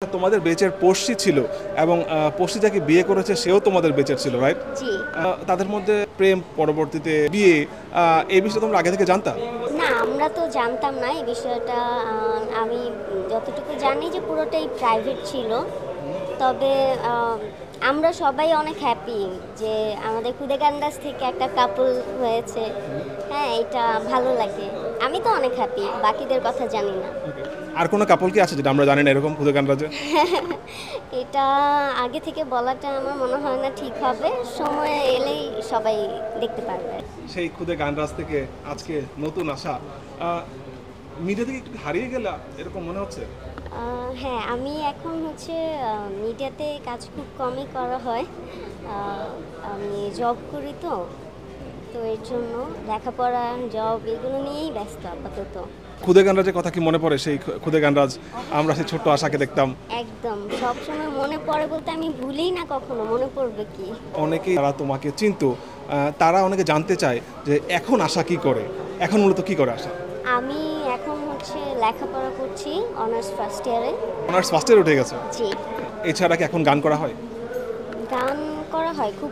তোমাদের বেচের পড়শি ছিল এবং পড়শি যাকে বিয়ে করেছে সেও তোমাদের বেচের ছিল, রাইট? জি। তাদের মধ্যে প্রেম, পরবর্তীতে বিয়ে, এই বিষয়ে তোমরা আগে থেকে জানতা? না, আমরা তো জানতাম না এই বিষয়টা। আমি যতটুকু জানি যে পুরোটাই প্রাইভেট ছিল। তবে আমরা সবাই অনেক হ্যাপি যে আমাদের খুদেগান্দাজ থেকে একটা কাপল হয়েছে। হ্যাঁ, এটা ভালো লাগে। আমি তো অনেক হ্যাপি, বাকিদের কথা জানি না। আর কোনো কাপল কি আছে যেটা আমরা জানি না এরকম খুদে গানরাজে? এটা আগে থেকে বলাটা আমার মনে হয় না ঠিক হবে। সময় এলেই সবাই দেখতে পারবে। সেই খুদে গানরাজ থেকে আজকে নতুন আসা, মিডিয়া থেকে একটু হারিয়ে গেলা এরকম মনে হচ্ছে? হ্যাঁ, আমি এখন হচ্ছে মিডিয়াতে কাজ খুব কমই করা হয়। আমি জব করি তো, তো এর জন্য লেখাপড়া, জব এগুলো নিয়েই ব্যস্ত আপাতত। খুদে গানরাজের কথা কি মনে পড়ে? সেই খুদে গানরাজ, আমরা সেই ছোট্ট আশাকে দেখতাম। একদম সবসময় মনে পড়ে বলতে আমি ভুলেই না কখনো, মনে পড়বে কি। অনেকেই যারা তোমাকে চিনতো, তারা অনেকে জানতে চায় যে এখন আশা কি করে, এখন মূলত কি করে আশা? আমি এখন হচ্ছে লেখাপড়া করছি অনার্স ফার্স্ট ইয়ারে। অনার্স ফার্স্ট ইয়ার উঠে গেছে। জি। এছাড়া কি এখন গান করা হয়? গান করা হয় খুব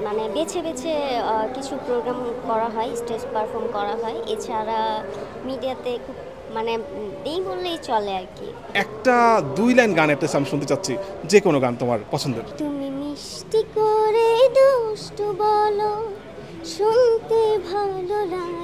মানে বেছে বেছে কিছু প্রোগ্রাম করা হয়, স্টেজ পারফর্ম করা হয়। এছাড়া মিডিয়াতে খুব মানে নেই বললেই চলে আর কি। একটা 2 লাইন গান একটা আমি শুনতে চাচ্ছি, যে কোনো গান তোমার পছন্দের। তুমি মিষ্টি করে দুষ্টু বলো, শুনতে ভালো লাগে।